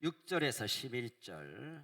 6절에서 11절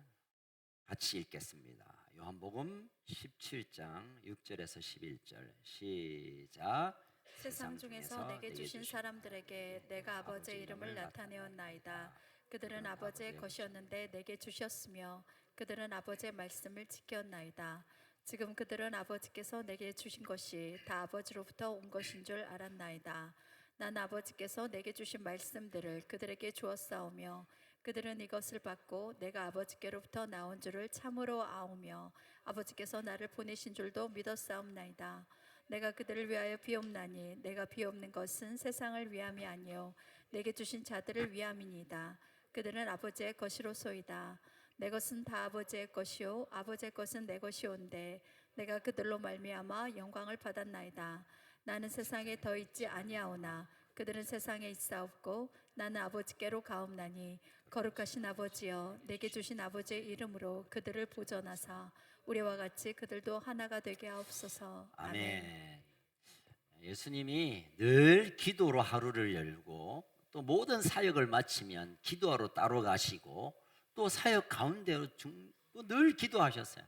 같이 읽겠습니다. 요한복음 17장 6절에서 11절 시작. 세상 중에서 내게 주신 사람들에게 내가 아버지의 이름을 나타내었나이다. 그들은 아버지의 것이었는데 내게 주셨으며 그들은 아버지의 말씀을 지켰나이다. 지금 그들은 아버지께서 내게 주신 것이 다 아버지로부터 온 것인 줄 알았나이다. 난 아버지께서 내게 주신 말씀들을 그들에게 주었사오며 그들은 이것을 받고 내가 아버지께로부터 나온 줄을 참으로 아오며 아버지께서 나를 보내신 줄도 믿었사옵나이다. 내가 그들을 위하여 비옵나니 내가 비옵는 것은 세상을 위함이 아니요 내게 주신 자들을 위함이니이다. 그들은 아버지의 것이로소이다. 내 것은 다 아버지의 것이요 아버지의 것은 내 것이온데 내가 그들로 말미암아 영광을 받았나이다. 나는 세상에 더 있지 아니하오나 그들은 세상에 있사옵고 나는 아버지께로 가옵나니 거룩하신 아버지여 내게 주신 아버지의 이름으로 그들을 보존하사 우리와 같이 그들도 하나가 되게 하옵소서. 아멘. 예수님이 늘 기도로 하루를 열고 또 모든 사역을 마치면 기도하러 따로 가시고 또 사역 가운데로 또 늘 기도하셨어요.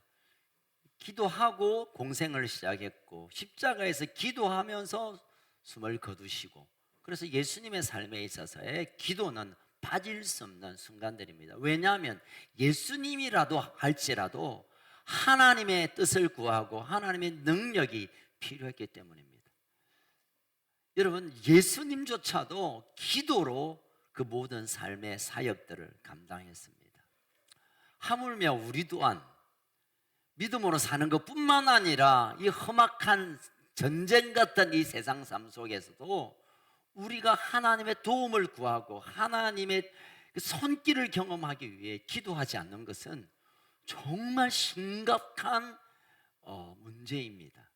기도하고 공생을 시작했고 십자가에서 기도하면서 숨을 거두시고, 그래서 예수님의 삶에 있어서의 기도는 빠질 수 없는 순간들입니다. 왜냐하면 예수님이라도 할지라도 하나님의 뜻을 구하고 하나님의 능력이 필요했기 때문입니다. 여러분, 예수님조차도 기도로 그 모든 삶의 사역들을 감당했습니다. 하물며 우리 또한 믿음으로 사는 것뿐만 아니라 이 험악한 전쟁 같은 이 세상 삶 속에서도 우리가 하나님의 도움을 구하고 하나님의 손길을 경험하기 위해 기도하지 않는 것은 정말 심각한 문제입니다.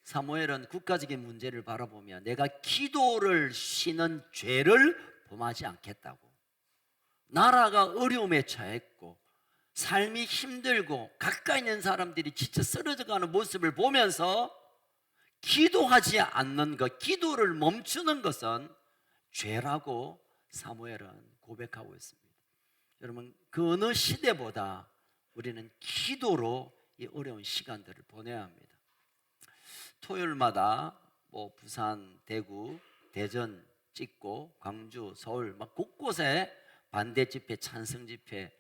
사무엘은 국가적인 문제를 바라보며 내가 기도를 쉬는 죄를 범하지 않겠다고, 나라가 어려움에 처했고 삶이 힘들고 가까이 있는 사람들이 지쳐 쓰러져가는 모습을 보면서 기도하지 않는 것, 기도를 멈추는 것은 죄라고 사무엘은 고백하고 있습니다. 여러분, 그 어느 시대보다 우리는 기도로 이 어려운 시간들을 보내야 합니다. 토요일마다 부산, 대구, 대전 찍고 광주, 서울 막 곳곳에 반대 집회, 찬성 집회,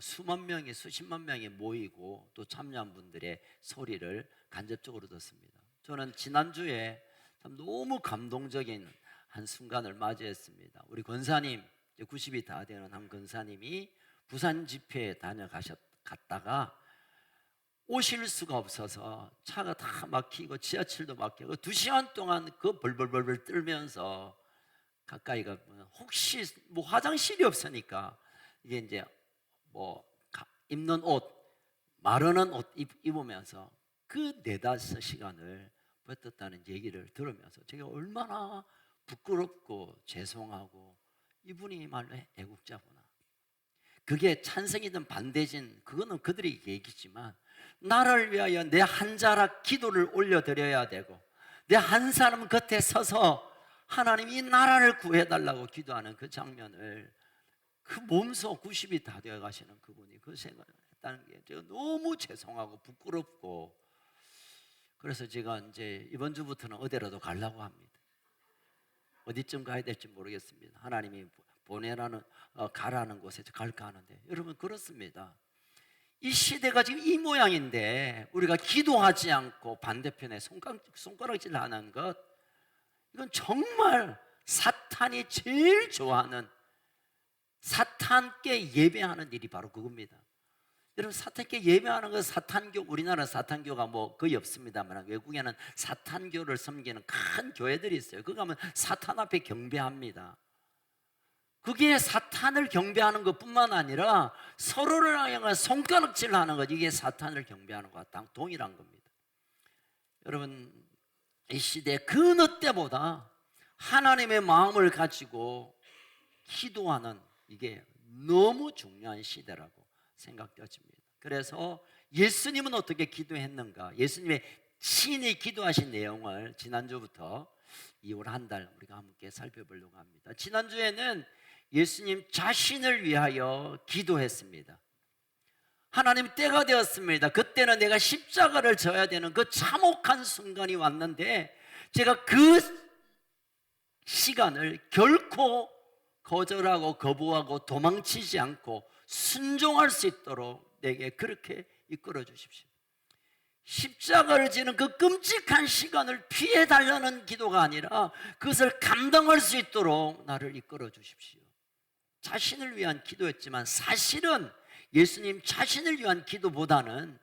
수만 명이 수십만 명이 모이고 또 참여한 분들의 소리를 간접적으로 듣습니다. 저는 지난주에 참 너무 감동적인 한 순간을 맞이했습니다. 우리 권사님, 90이 다 되는 한 권사님이 부산 집회에 갔다가 오실 수가 없어서 차가 다 막히고 지하철도 막히고 2시간 동안 그 벌벌벌벌 떨면서 가까이 가면 혹시 화장실이 없으니까 이게 이제 입는 옷, 마르는 옷 입으면서 그 4-5시간을 버텼다는 얘기를 들으면서 제가 얼마나 부끄럽고 죄송하고, 이분이 말로 애국자구나. 그게 찬성이든 반대든 그거는 그들의 얘기지만 나를 위하여 내 한 자락 기도를 올려드려야 되고 내 한 사람 곁에 서서 하나님이 나라를 구해달라고 기도하는 그 장면을, 그 몸소 90이 다 되어 가시는 그분이 그 생각을 했다는 게 제가 너무 죄송하고 부끄럽고, 그래서 제가 이제 이번 주부터는 어디라도 가려고 합니다. 어디쯤 가야 될지 모르겠습니다. 하나님이 가라는 곳에 갈까 하는데, 여러분 그렇습니다. 이 시대가 지금 이 모양인데 우리가 기도하지 않고 반대편에 손가락질 하는 것, 이건 정말 사탄이 제일 좋아하는, 사탄께 예배하는 일이 바로 그겁니다. 여러분, 사탄께 예배하는 것, 사탄교, 우리나라 사탄교가 거의 없습니다만 외국에는 사탄교를 섬기는 큰 교회들이 있어요. 그거 가면 사탄 앞에 경배합니다. 그게 사탄을 경배하는 것뿐만 아니라 서로를 향해 손가락질하는 것, 이게 사탄을 경배하는 것과 동일한 겁니다. 여러분, 이 시대 그 어느 때보다 하나님의 마음을 가지고 기도하는, 이게 너무 중요한 시대라고 생각되어집니다. 그래서 예수님은 어떻게 기도했는가, 예수님의 친히 기도하신 내용을 지난주부터 2월 한 달 우리가 함께 살펴보려고 합니다. 지난주에는 예수님 자신을 위하여 기도했습니다. 하나님, 때가 되었습니다. 그때는 내가 십자가를 져야 되는 그 참혹한 순간이 왔는데 제가 그 시간을 결코 거절하고 거부하고 도망치지 않고 순종할 수 있도록 내게 그렇게 이끌어 주십시오. 십자가를 지는 그 끔찍한 시간을 피해 달라는 기도가 아니라 그것을 감당할 수 있도록 나를 이끌어 주십시오. 자신을 위한 기도였지만 사실은 예수님 자신을 위한 기도보다는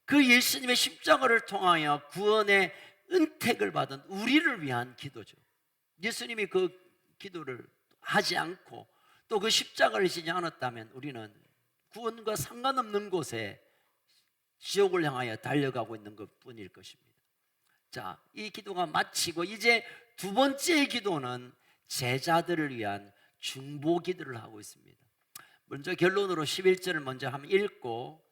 그 예수님의 십자가를 통하여 구원의 은택을 받은 우리를 위한 기도죠. 예수님이 그 기도를 하지 않고 또 그 십자가를 지지 않았다면 우리는 구원과 상관없는 곳에 지옥을 향하여 달려가고 있는 것뿐일 것입니다. 자, 이 기도가 마치고 이제 두 번째 기도는 제자들을 위한 중보 기도를 하고 있습니다. 먼저 결론으로 11절을 먼저 한번 읽고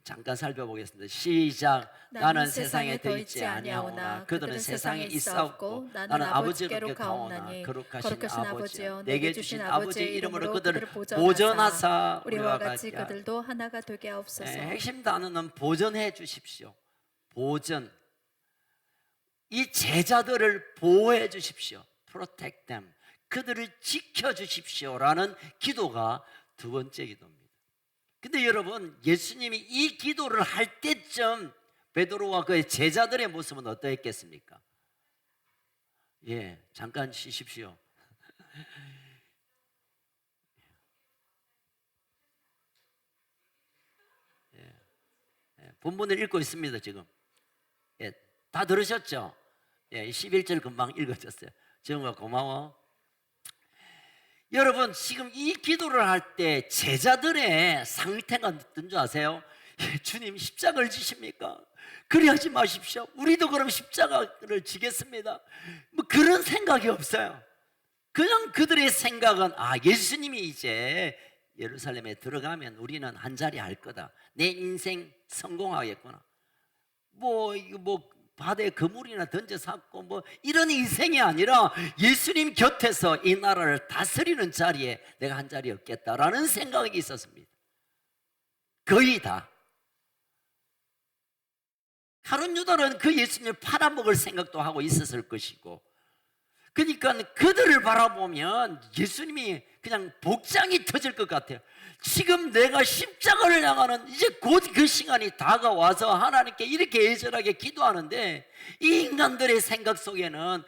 잠깐 살펴보겠습니다. 시작. 나는 세상에 더 있지 아니하오나 그들은 세상에 있사옵고 나는 아버지께로 가오나니 거룩하신 아버지여 내게 주신 아버지의 이름으로 그들을 보전하사 우리와 같이 그들도 하나가 되게 하옵소서. 핵심 단어는 보전해 주십시오. 보전. 이 제자들을 보호해 주십시오. Protect them. 그들을 지켜 주십시오라는 기도가 두 번째 기도입니다. 근데 여러분, 예수님이 이 기도를 할 때쯤 베드로와 그의 제자들의 모습은 어떠했겠습니까? 예, 잠깐 쉬십시오. 본문을 읽고 있습니다. 지금 다 들으셨죠? 11절 금방 읽어졌어요. 정우가 고마워. 여러분, 지금 이 기도를 할 때 제자들의 상태가 어떤 줄 아세요? 주님 십자가를 지십니까? 그리하지 마십시오. 우리도 그럼 십자가를 지겠습니다. 뭐 그런 생각이 없어요. 그냥 그들의 생각은 예수님이 이제 예루살렘에 들어가면 우리는 한 자리 할 거다. 내 인생 성공하겠구나. 이거 바다에 그물이나 던져 샀고 이런 인생이 아니라 예수님 곁에서 이 나라를 다스리는 자리에 내가 한 자리 없겠다라는 생각이 있었습니다. 거의 다. 다른 유다는 그 예수님을 팔아먹을 생각도 하고 있었을 것이고, 그러니까 그들을 바라보면 예수님이 그냥 복장이 터질 것 같아요. 지금 내가 십자가를 향하는 이제 곧 그 시간이 다가와서 하나님께 이렇게 애절하게 기도하는데 이 인간들의 생각 속에는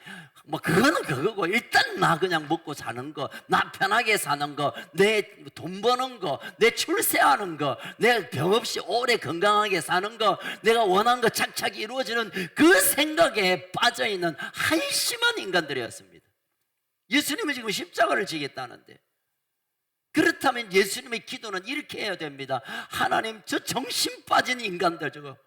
그거는 그거고 일단 나 그냥 먹고 사는 거, 나 편하게 사는 거, 내 돈 버는 거, 내 출세하는 거, 내 병 없이 오래 건강하게 사는 거, 내가 원하는 거 착착 이루어지는 그 생각에 빠져있는 한심한 인간들이었습니다. 예수님은 지금 십자가를 지겠다는데, 그렇다면 예수님의 기도는 이렇게 해야 됩니다. 하나님, 저 정신 빠진 인간들, 저거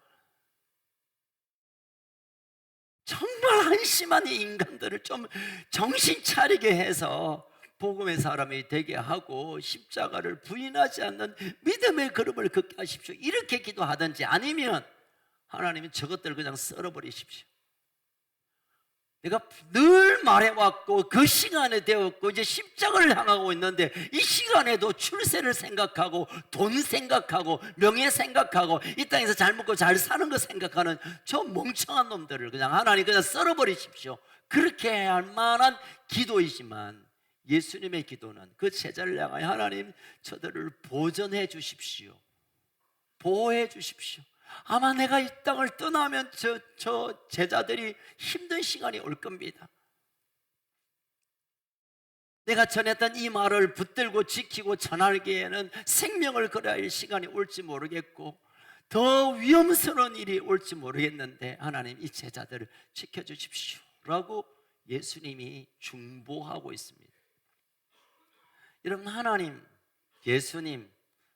정말 한심한 이 인간들을 좀 정신 차리게 해서 복음의 사람이 되게 하고 십자가를 부인하지 않는 믿음의 걸음을 걷게 하십시오. 이렇게 기도하든지, 아니면 하나님은 저것들을 그냥 썰어버리십시오. 내가 늘 말해왔고 그 시간에 되었고 이제 십자가를 향하고 있는데 이 시간에도 출세를 생각하고 돈 생각하고 명예 생각하고 이 땅에서 잘 먹고 잘 사는 거 생각하는 저 멍청한 놈들을 그냥 하나님 그냥 썰어버리십시오. 그렇게 해야 할 만한 기도이지만, 예수님의 기도는 그 제자를 향하여 하나님, 저들을 보전해 주십시오. 보호해 주십시오. 아마 내가 이 땅을 떠나면 저 제자들이 힘든 시간이 올 겁니다. 내가 전했던 이 말을 붙들고 지키고 전하기에는 생명을 걸어야 할 시간이 올지 모르겠고 더 위험스러운 일이 올지 모르겠는데 하나님, 이 제자들을 지켜주십시오 라고 예수님이 중보하고 있습니다. 여러분, 하나님, 예수님,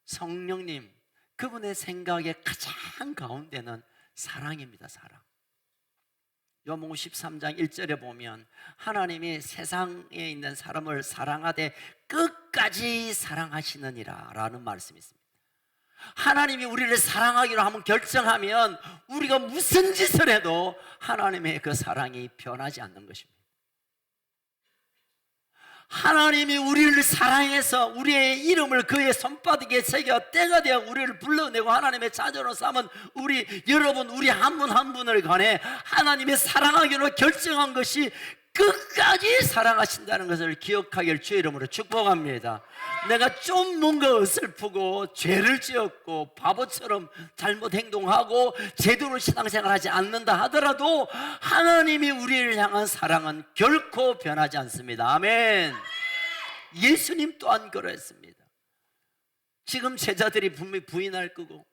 성령님, 그분의 생각의 가장 가운데는 사랑입니다. 사랑. 요한복음 13장 1절에 보면 하나님이 세상에 있는 사람을 사랑하되 끝까지 사랑하시느니라 라는 말씀이 있습니다. 하나님이 우리를 사랑하기로 한번 결정하면 우리가 무슨 짓을 해도 하나님의 그 사랑이 변하지 않는 것입니다. 하나님이 우리를 사랑해서 우리의 이름을 그의 손바닥에 새겨 때가 되어 우리를 불러내고 하나님의 자녀로 삼은 우리 여러분, 우리 한 분 한 분을 관해 하나님의 사랑하기로 결정한 것이 끝까지 사랑하신다는 것을 기억하길 주의 이름으로 축복합니다. 내가 좀 뭔가 어설프고 죄를 지었고 바보처럼 잘못 행동하고 제대로 신앙생활하지 않는다 하더라도 하나님이 우리를 향한 사랑은 결코 변하지 않습니다. 아멘. 예수님 또한 그랬습니다. 지금 제자들이 분명히 부인할 거고,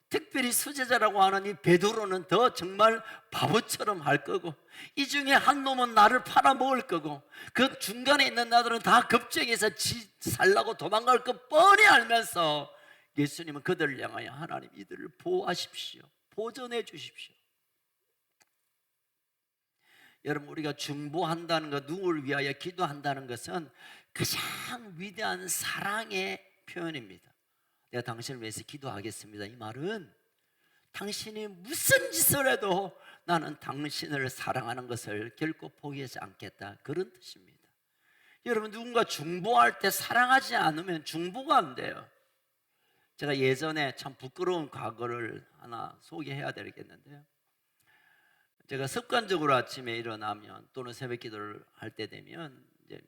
특별히 수제자라고 하는 이 베드로는 더 정말 바보처럼 할 거고, 이 중에 한 놈은 나를 팔아먹을 거고, 그 중간에 있는 나들은 다 겁쟁이에서 살라고 도망갈 거 뻔히 알면서 예수님은 그들을 향하여 하나님 이들을 보호하십시오, 보존해 주십시오. 여러분, 우리가 중보한다는 것, 누구를 위하여 기도한다는 것은 가장 위대한 사랑의 표현입니다. 내가 당신을 위해서 기도하겠습니다. 이 말은 당신이 무슨 짓을 해도 나는 당신을 사랑하는 것을 결코 포기하지 않겠다, 그런 뜻입니다. 여러분, 누군가 중보할 때 사랑하지 않으면 중보가 안 돼요. 제가 예전에 참 부끄러운 과거를 하나 소개해야 되겠는데요. 제가 습관적으로 아침에 일어나면 또는 새벽 기도를 할 때 되면 이제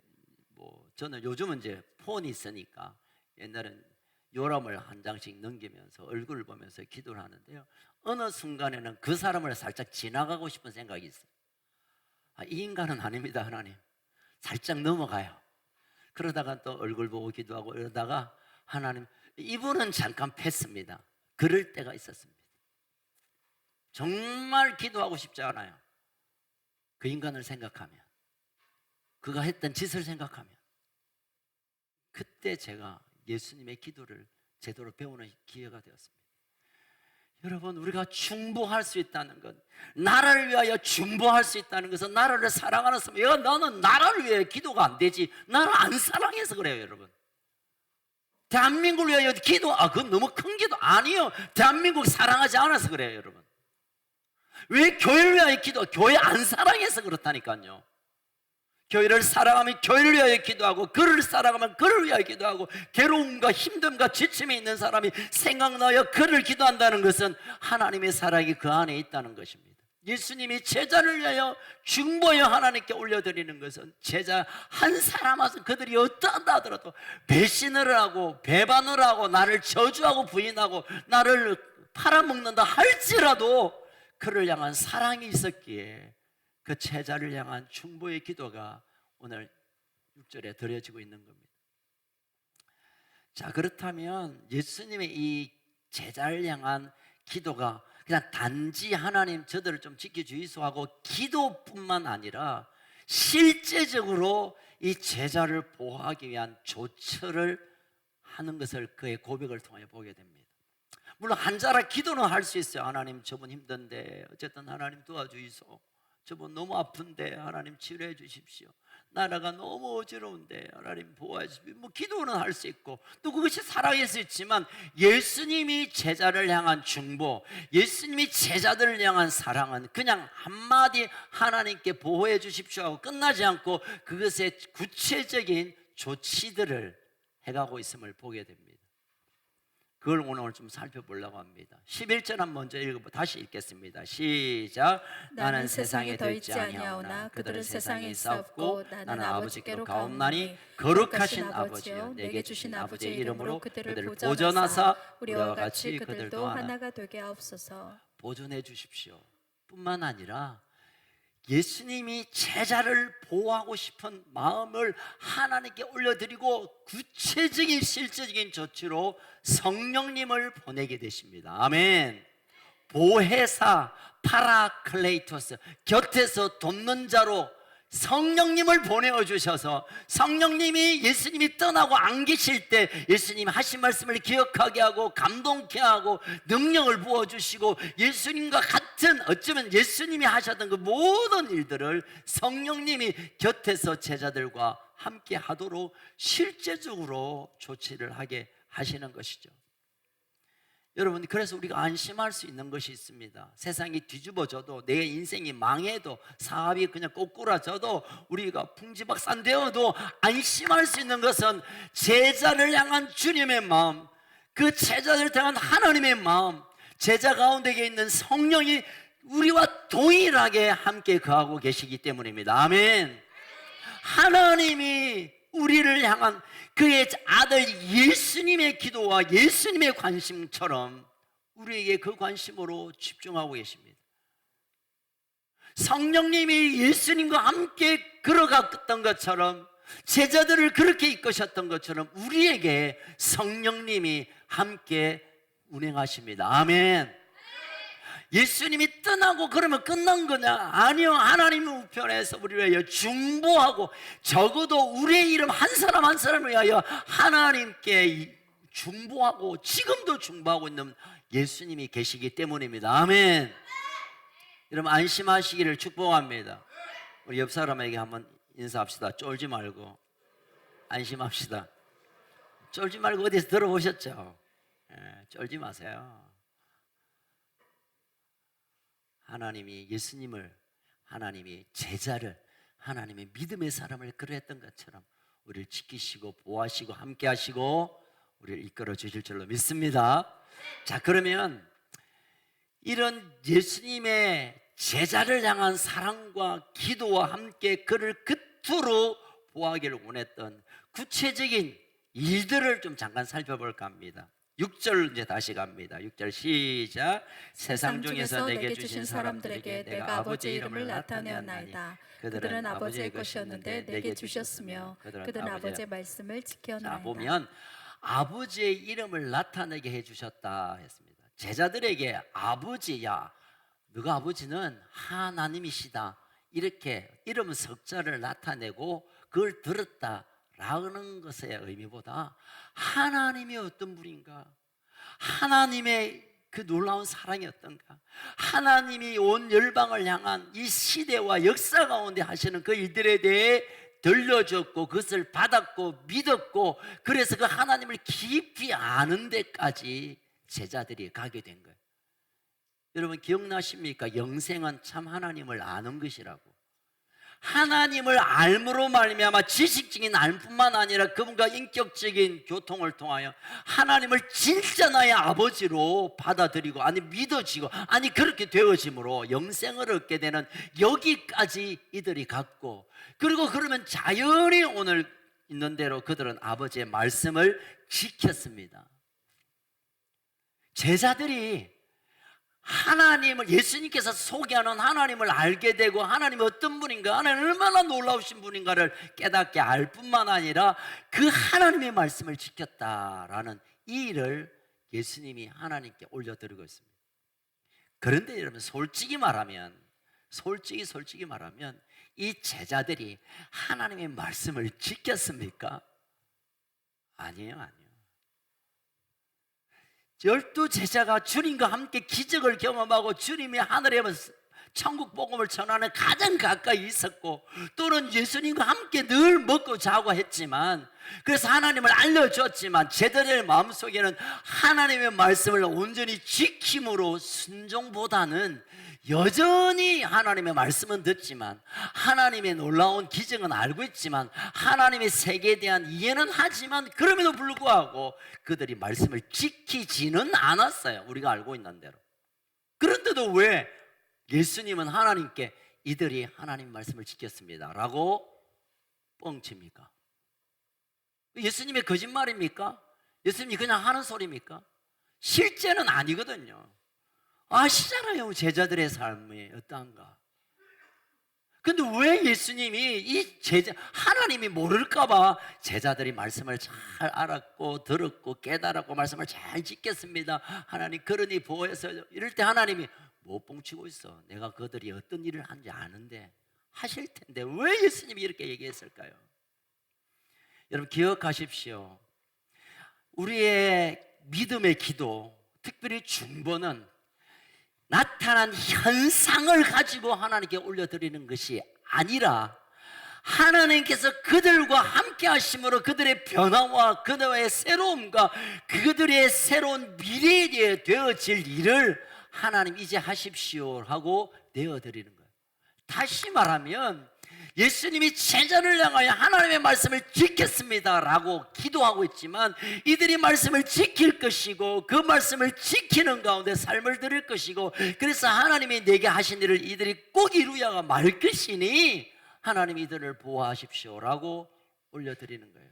저는 요즘은 이제 폰이 있으니까 옛날엔 요람을 한 장씩 넘기면서 얼굴을 보면서 기도를 하는데요, 어느 순간에는 그 사람을 살짝 지나가고 싶은 생각이 있어요. 이 인간은 아닙니다, 하나님. 살짝 넘어가요. 그러다가 또 얼굴 보고 기도하고 이러다가 하나님, 이분은 잠깐 패스입니다. 그럴 때가 있었습니다. 정말 기도하고 싶지 않아요. 그 인간을 생각하면, 그가 했던 짓을 생각하면. 그때 제가 예수님의 기도를 제대로 배우는 기회가 되었습니다. 여러분, 우리가 중보할 수 있다는 것, 나라를 위하여 중보할 수 있다는 것은 나라를 사랑하는 사람, 나는 나라를 위해 기도가 안 되지, 나를 안 사랑해서 그래요. 여러분, 대한민국을 위하여 기도, 그건 너무 큰 기도 아니에요. 대한민국 사랑하지 않아서 그래요. 여러분, 왜 교회를 위하여 기도? 교회 안 사랑해서 그렇다니까요. 교회를 사랑하면 교회를 위하여 기도하고, 그를 사랑하면 그를 위하여 기도하고, 괴로움과 힘듦과 지침이 있는 사람이 생각나여 그를 기도한다는 것은 하나님의 사랑이 그 안에 있다는 것입니다. 예수님이 제자를 위하여 중보여 하나님께 올려드리는 것은 제자 한 사람 와서 그들이 어떠한다 하더라도 배신을 하고 배반을 하고 나를 저주하고 부인하고 나를 팔아먹는다 할지라도 그를 향한 사랑이 있었기에 그 제자를 향한 중보의 기도가 오늘 6절에 드려지고 있는 겁니다. 자, 그렇다면 예수님의 이 제자를 향한 기도가 그냥 단지 하나님 저들을 좀 지켜주이소 하고 기도뿐만 아니라 실제적으로 이 제자를 보호하기 위한 조처를 하는 것을 그의 고백을 통해 보게 됩니다. 물론 한자라 기도는 할 수 있어요. 하나님, 저분 힘든데 어쨌든 하나님 도와주이소, 저분 너무 아픈데 하나님 치료해 주십시오, 나라가 너무 어지러운데 하나님 보호해 주십시오. 기도는 할 수 있고 또 그것이 사랑일 수 있지만, 예수님이 제자를 향한 중보, 예수님이 제자들을 향한 사랑은 그냥 한마디 하나님께 보호해 주십시오 하고 끝나지 않고 그것의 구체적인 조치들을 해가고 있음을 보게 됩니다. 그걸 오늘 좀 살펴보려고 합니다. 11절 한번 먼저 다시 읽겠습니다. 시작. 나는 세상에 더 있지 아니하오나 그들은 세상에 있사옵고 나는 아버지께로 가옵나니 거룩하신 아버지여, 내게 주신 아버지의 이름으로 그들을 보존하사 우리와 같이 그들도 하나가 되게 하옵소서. 보존해 주십시오 뿐만 아니라 예수님이 제자를 보호하고 싶은 마음을 하나님께 올려드리고 구체적인 실제적인 조치로 성령님을 보내게 되십니다. 아멘. 보혜사, 파라클레이토스, 곁에서 돕는 자로 성령님을 보내주셔서 성령님이 예수님이 떠나고 안 계실 때 예수님 하신 말씀을 기억하게 하고 감동케 하고 능력을 부어주시고, 예수님과 같은, 어쩌면 예수님이 하셨던 그 모든 일들을 성령님이 곁에서 제자들과 함께 하도록 실제적으로 조치를 하게 하시는 것이죠. 여러분, 그래서 우리가 안심할 수 있는 것이 있습니다. 세상이 뒤집어져도, 내 인생이 망해도, 사업이 그냥 꼬꾸라져도, 우리가 풍지박산되어도 안심할 수 있는 것은 제자를 향한 주님의 마음, 그 제자를 향한 하나님의 마음, 제자 가운데 있는 성령이 우리와 동일하게 함께 거하고 계시기 때문입니다. 아멘. 하나님이 우리를 향한 그의 아들 예수님의 기도와 예수님의 관심처럼 우리에게 그 관심으로 집중하고 계십니다. 성령님이 예수님과 함께 걸어갔던 것처럼, 제자들을 그렇게 이끄셨던 것처럼 우리에게 성령님이 함께 운행하십니다. 아멘. 예수님이 떠나고 그러면 끝난 거냐? 아니요. 하나님은 우편에서 우리를 위하여 중보하고, 적어도 우리의 이름 한 사람 한 사람을 위하여 하나님께 중보하고, 지금도 중보하고 있는 예수님이 계시기 때문입니다. 아멘. 여러분, 안심하시기를 축복합니다. 우리 옆 사람에게 한번 인사합시다. 쫄지 말고 안심합시다. 쫄지 말고. 어디서 들어보셨죠? 쫄지 마세요. 하나님이 예수님을, 하나님이 제자를, 하나님의 믿음의 사람을 그러했던 것처럼 우리를 지키시고 보호하시고 함께 하시고 우리를 이끌어 주실 줄로 믿습니다. 자, 그러면 이런 예수님의 제자를 향한 사랑과 기도와 함께 그를 그토록 보호하기를 원했던 구체적인 일들을 좀 잠깐 살펴볼까 합니다. 6절 이제 다시 갑니다. 6절 시작. 세상 중에서 내게 주신 사람들에게 내가 아버지의 이름을 나타내었나이다. 그들은 아버지의 것이었는데 내게 주셨으며 그들은 아버지의 말씀을 지켰나이다. 자, 보면 아버지의 이름을 나타내게 해주셨다 했습니다. 제자들에게 아버지야, 너가 아버지는 하나님이시다, 이렇게 이름 석자를 나타내고 그걸 들었다라는 것의 의미보다 하나님이 어떤 분인가, 하나님의 그 놀라운 사랑이 어떤가, 하나님이 온 열방을 향한 이 시대와 역사 가운데 하시는 그 일들에 대해 들려줬고 그것을 받았고 믿었고, 그래서 그 하나님을 깊이 아는 데까지 제자들이 가게 된 거예요. 여러분 기억나십니까? 영생은 참 하나님을 아는 것이라고. 하나님을 알므로 말미암아 지식적인 알뿐만 아니라 그분과 인격적인 교통을 통하여 하나님을 진짜 나의 아버지로 받아들이고, 아니 믿어지고, 아니 그렇게 되어짐으로 영생을 얻게 되는 여기까지 이들이 갔고, 그리고 그러면 자연히 오늘 있는 대로 그들은 아버지의 말씀을 지켰습니다. 제자들이 하나님을, 예수님께서 소개하는 하나님을 알게 되고, 하나님이 어떤 분인가, 하나님 얼마나 놀라우신 분인가를 깨닫게 알 뿐만 아니라 그 하나님의 말씀을 지켰다라는 이 일을 예수님이 하나님께 올려드리고 있습니다. 그런데 여러분 솔직히 말하면 이 제자들이 하나님의 말씀을 지켰습니까? 아니에요. 12 제자가 주님과 함께 기적을 경험하고 주님이 하늘에 천국 복음을 전하는 가장 가까이 있었고, 또는 예수님과 함께 늘 먹고 자고 했지만, 그래서 하나님을 알려줬지만 제자들의 마음속에는 하나님의 말씀을 온전히 지킴으로 순종보다는 여전히 하나님의 말씀은 듣지만, 하나님의 놀라운 기적은 알고 있지만, 하나님의 세계에 대한 이해는 하지만, 그럼에도 불구하고 그들이 말씀을 지키지는 않았어요. 우리가 알고 있는 대로. 그런데도 왜 예수님은 하나님께 이들이 하나님 말씀을 지켰습니다 라고 뻥칩니까? 예수님의 거짓말입니까? 예수님이 그냥 하는 소리입니까? 실제는 아니거든요. 아시잖아요, 제자들의 삶이 어떠한가. 근데 왜 예수님이 이 하나님이 모를까봐 제자들이 말씀을 잘 알았고 들었고 깨달았고 말씀을 잘 지켰습니다, 하나님 그러니 보호해서, 이럴 때 하나님이 뭐 뻥치고 있어, 내가 그들이 어떤 일을 하는지 아는데 하실 텐데 왜 예수님이 이렇게 얘기했을까요? 여러분 기억하십시오. 우리의 믿음의 기도, 특별히 중보는 나타난 현상을 가지고 하나님께 올려드리는 것이 아니라 하나님께서 그들과 함께 하심으로 그들의 변화와 그들의 새로움과 그들의 새로운 미래에 되어질 일을 하나님 이제 하십시오 하고 내어드리는 거예요. 다시 말하면 예수님이 제자를 향하여 하나님의 말씀을 지켰습니다 라고 기도하고 있지만 이들이 말씀을 지킬 것이고 그 말씀을 지키는 가운데 삶을 드릴 것이고 그래서 하나님이 내게 하신 일을 이들이 꼭 이루야가 말 것이니 하나님 이들을 보호하십시오 라고 올려드리는 거예요.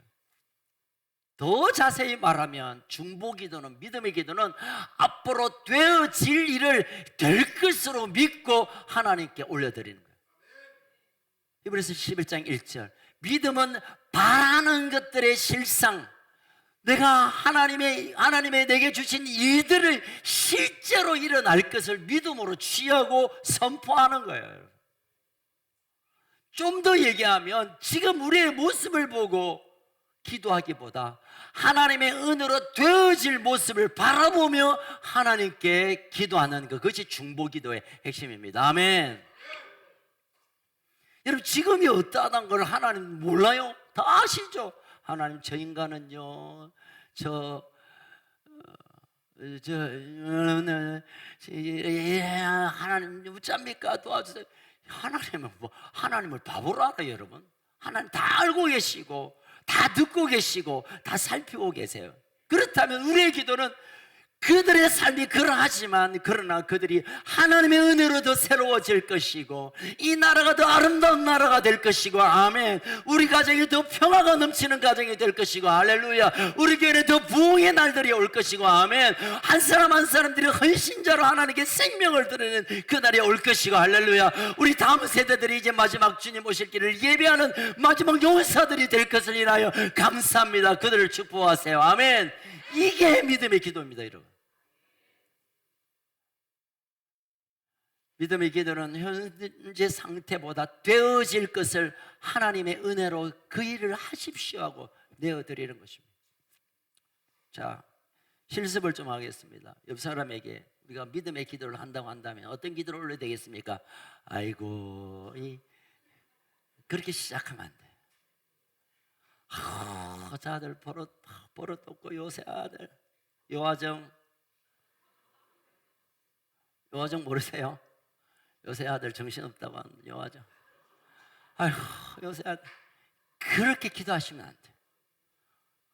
더 자세히 말하면 중보기도는, 믿음의 기도는 앞으로 되어질 일을 될 것으로 믿고 하나님께 올려드리는 거예요. 히브리서 11장 1절, 믿음은 바라는 것들의 실상, 내가 하나님의 내게 주신 일들을 실제로 일어날 것을 믿음으로 취하고 선포하는 거예요. 좀 더 얘기하면 지금 우리의 모습을 보고 기도하기보다 하나님의 은혜로 되어질 모습을 바라보며 하나님께 기도하는 것, 그것이 중보기도의 핵심입니다. 아멘. 여러분, 지금이 어떠하다는 걸 하나님 몰라요? 다 아시죠? 하나님, 저 인간은요, 하나님 어쩝니까? 도와주세요. 하나님은 하나님을 바보로 알아요, 여러분. 하나님 다 알고 계시고 다 듣고 계시고 다 살피고 계세요. 그렇다면 우리의 기도는 그들의 삶이 그러하지만 그러나 그들이 하나님의 은혜로 더 새로워질 것이고 이 나라가 더 아름다운 나라가 될 것이고, 아멘. 우리 가정이 더 평화가 넘치는 가정이 될 것이고, 할렐루야. 우리 교회는 더 부흥의 날들이 올 것이고, 아멘. 한 사람 한 사람들이 헌신자로 하나님께 생명을 드리는 그 날이 올 것이고, 할렐루야. 우리 다음 세대들이 이제 마지막 주님 오실 길을 예배하는 마지막 용사들이 될 것을 인하여 감사합니다. 그들을 축복하세요. 아멘. 이게 믿음의 기도입니다, 여러분. 믿음의 기도는 현재 상태보다 되어질 것을 하나님의 은혜로 그 일을 하십시오 하고 내어드리는 것입니다. 자, 실습을 좀 하겠습니다. 옆 사람에게 우리가 믿음의 기도를 한다고 한다면 어떤 기도를 올려야 되겠습니까? 아이고, 그렇게 시작하면 안 돼. 저 아들 버릇 없고 요새 아들 요아정 모르세요? 요새 아들 정신없다고 하는 요아정. 아이고, 요새 아들. 그렇게 기도하시면 안 돼.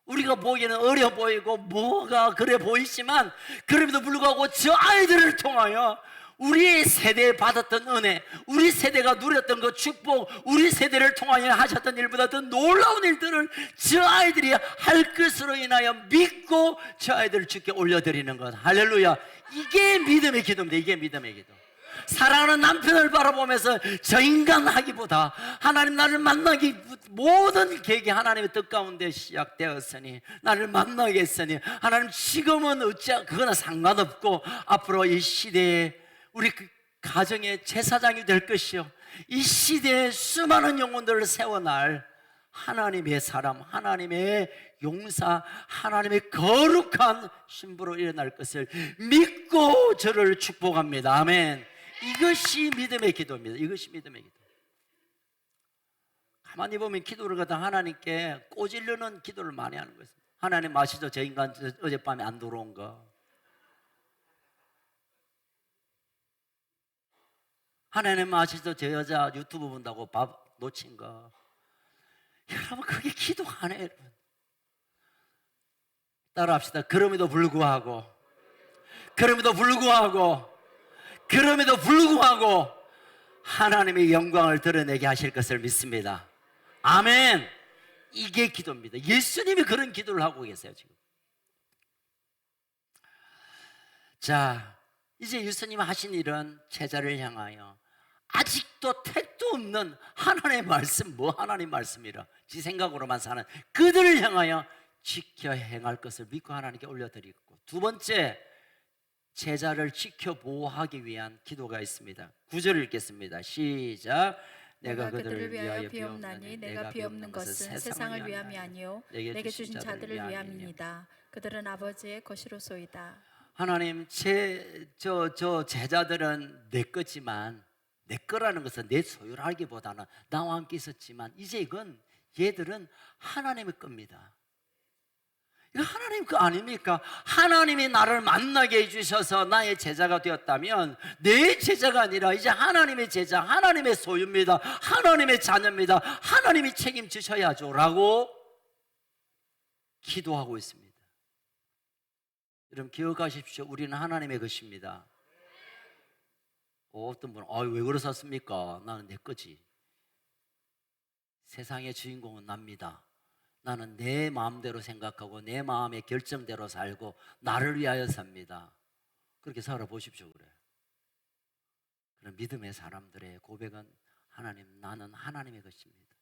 우리가 보기에는 어려 보이고 뭐가 그래 보이지만 그럼에도 불구하고 저 아이들을 통하여 우리 세대에 받았던 은혜, 우리 세대가 누렸던 그 축복, 우리 세대를 통하여 하셨던 일보다 더 놀라운 일들을 저 아이들이 할 것으로 인하여 믿고 저 아이들을 주께 올려드리는 것. 할렐루야. 이게 믿음의 기도입니다. 이게 믿음의 기도. 사랑하는 남편을 바라보면서 저 인간 하기보다 하나님, 나를 만나기 모든 계획이 하나님의 뜻 가운데 시작되었으니 나를 만나겠으니 하나님, 지금은 그거나 상관없고 앞으로 이 시대에 우리 가정의 제사장이 될 것이요, 이 시대에 수많은 영혼들을 세워날 하나님의 사람, 하나님의 용사, 하나님의 거룩한 신부로 일어날 것을 믿고 저를 축복합니다. 아멘. 이것이 믿음의 기도입니다. 이것이 믿음의 기도. 가만히 보면 기도를 갖다 하나님께 꼬질르는 기도를 많이 하는 거예요. 하나님 아시죠? 저 인간 어젯밤에 안 들어온 거. 하나님 아시죠? 저 여자 유튜브 본다고 밥 놓친 거. 여러분, 그게 기도가 아니에요, 여러분. 따라합시다. 그럼에도 불구하고 하나님의 영광을 드러내게 하실 것을 믿습니다. 아멘. 이게 기도입니다. 예수님이 그런 기도를 하고 계세요, 지금. 자, 이제 예수님 하신 일은 제자를 향하여 아직도 택도 없는 하나님의 말씀, 하나님 말씀이라 지 생각으로만 사는 그들을 향하여 지켜 행할 것을 믿고 하나님께 올려드리고, 두 번째, 제자를 지켜 보호하기 위한 기도가 있습니다. 9절을 읽겠습니다. 시작. 내가 그들을 위하여 비옵나니 내가 비옵는 것은 세상을 위함이 아니요 내게 주신 자들을 위함이니이다. 그들은 아버지의 것이로소이다. 하나님, 저 제자들은 내 거지만 내 거라는 것은 내 소유라기보다는 나와 함께 있었지만 이제 이건 얘들은 하나님의 겁니다. 이거 하나님 거 아닙니까? 하나님이 나를 만나게 해주셔서 나의 제자가 되었다면 내 제자가 아니라 이제 하나님의 제자, 하나님의 소유입니다. 하나님의 자녀입니다. 하나님이 책임지셔야죠 라고 기도하고 있습니다. 여러분 기억하십시오. 우리는 하나님의 것입니다. 어떤 분은 왜 그러셨습니까? 나는 내 거지. 세상의 주인공은 납니다. 나는 내 마음대로 생각하고 내 마음의 결정대로 살고 나를 위하여 삽니다. 그렇게 살아보십시오. 그래. 그런 믿음의 사람들의 고백은 하나님, 나는 하나님의 것입니다.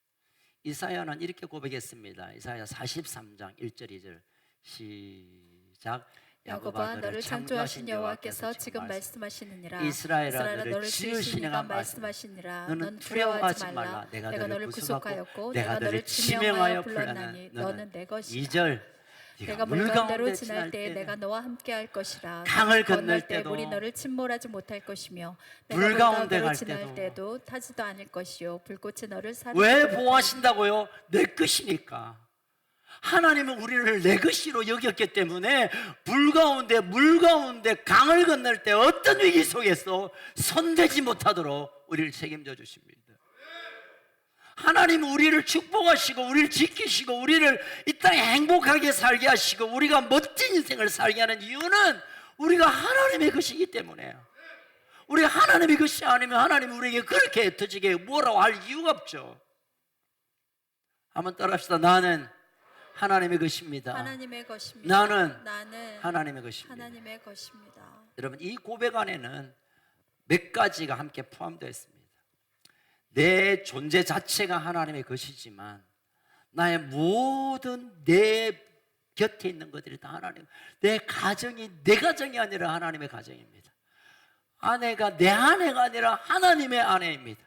이사야는 이렇게 고백했습니다. 이사야 43장 1절 2절 시작. 야곱아 너를 창조하신 여호와께서 지금 말씀하시느니라. 이스라엘아 너를 지으신 이가 말씀하시니라. 너는 두려워하지 말라. 내가 너를 구속하였고 내가 너를 지명하여 불렀나니 너는 내 것이라. 2절 내가 물 가운데로 지날 때에 내가 너와 함께 할 것이라. 강을 건널 때도 물이 너를 침몰하지 못할 것이며 물 내가 물 가운데 가운데로 갈 지날 때도 타지도 않을 것이요 불꽃이 너를 왜 보호하신다고요? 내 것이니까. 하나님은 우리를 내 것이로 여겼기 때문에 물 가운데 강을 건널 때 어떤 위기 속에서 손대지 못하도록 우리를 책임져 주십니다. 하나님은 우리를 축복하시고 우리를 지키시고 우리를 이 땅에 행복하게 살게 하시고 우리가 멋진 인생을 살게 하는 이유는 우리가 하나님의 것이기 때문에요. 우리가 하나님의 것이 아니면 하나님은 우리에게 그렇게 애터지게 뭐라고 할 이유가 없죠. 한번 따라합시다. 나는 하나님의 것입니다. 하나님의 것입니다. 나는 하나님의 것입니다. 여러분 이 고백 안에는 몇 가지가 함께 포함되어 있습니다. 내 존재 자체가 하나님의 것이지만 나의 모든 내 곁에 있는 것들이 다 하나님, 내 가정이 내 가정이 아니라 하나님의 가정입니다. 아내가 내 아내가 아니라 하나님의 아내입니다.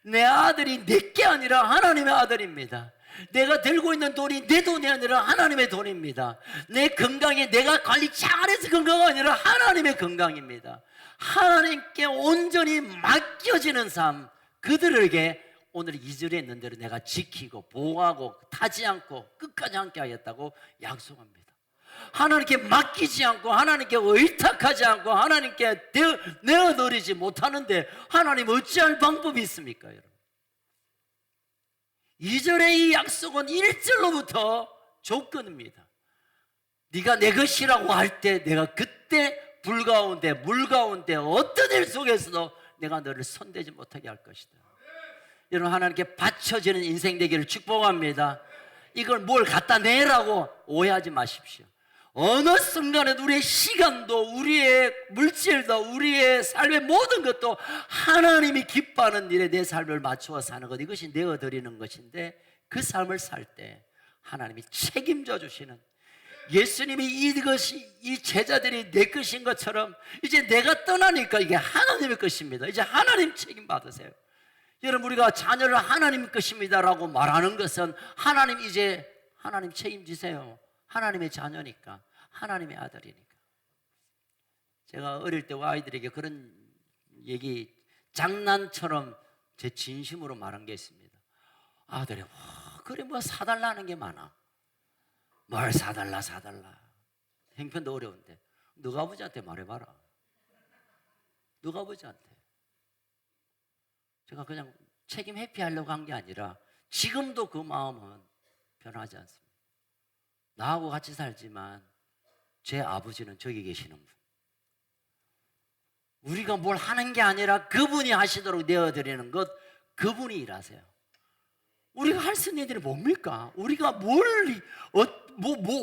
내 아들이 내게 아니라 하나님의 아들입니다. 내가 들고 있는 돈이 내 돈이 아니라 하나님의 돈입니다. 내 건강이 내가 관리 잘해서 건강이 아니라 하나님의 건강입니다. 하나님께 온전히 맡겨지는 삶, 그들에게 오늘 2절에 있는 대로 내가 지키고 보호하고 타지 않고 끝까지 함께 하겠다고 약속합니다. 하나님께 맡기지 않고 하나님께 의탁하지 않고 하나님께 내어드리지 못하는데 하나님 어찌할 방법이 있습니까? 여러분 2절의 이 약속은 1절로부터 조건입니다. 네가 내 것이라고 할 때 내가 그때 불 가운데 물 가운데 어떤 일 속에서도 내가 너를 손대지 못하게 할 것이다. 여러분 하나님께 바쳐지는 인생 되기를 축복합니다. 이걸 뭘 갖다 내라고 오해하지 마십시오. 어느 순간에도 우리의 시간도 우리의 물질도 우리의 삶의 모든 것도 하나님이 기뻐하는 일에 내 삶을 맞추어 사는 것, 이것이 내어드리는 것인데 그 삶을 살 때 하나님이 책임져 주시는, 예수님이 이 제자들이 내 것인 것처럼 이제 내가 떠나니까 이게 하나님의 것입니다. 이제 하나님 책임 받으세요. 여러분 우리가 자녀를 하나님 것입니다라고 말하는 것은 하나님 책임지세요. 하나님의 자녀니까, 하나님의 아들이니까. 제가 어릴 때 아이들에게 그런 얘기 장난처럼 제 진심으로 말한 게 있습니다. 아들이 그래 뭐 사달라는 게 많아. 뭘 사달라. 형편도 어려운데 너가 아버지한테 말해봐라. 너가 아버지한테. 제가 그냥 책임 회피하려고 한 게 아니라 지금도 그 마음은 변하지 않습니다. 나하고 같이 살지만 제 아버지는 저기 계시는 분. 우리가 뭘 하는 게 아니라 그분이 하시도록 내어드리는 것, 그분이 일하세요. 우리가 할 수 있는 일이 뭡니까? 우리가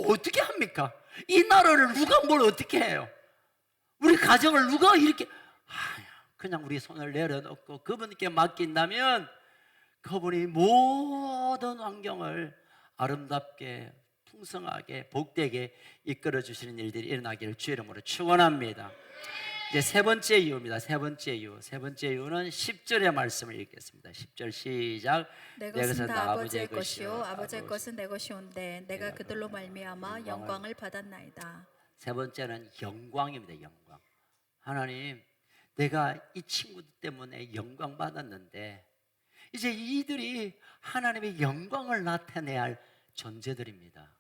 어떻게 합니까? 이 나라를 누가 뭘 어떻게 해요? 우리 가정을 누가 이렇게 그냥 우리 손을 내려놓고 그분께 맡긴다면 그분이 모든 환경을 아름답게 풍성하게 복되게 이끌어 주시는 일들이 일어나기를 주의 이름으로 축원합니다. 이제 세 번째 이유입니다. 세 번째 이유는 10절의 말씀을 읽겠습니다. 10절 시작. 내 것은 다 아버지의 것이요 아버지의 것은 내 것이온데 내가 그들로 말미암아 영광을 받았나이다. 세 번째는 영광입니다. 영광. 하나님, 내가 이 친구들 때문에 영광 받았는데 이제 이들이 하나님의 영광을 나타내야 할 존재들입니다.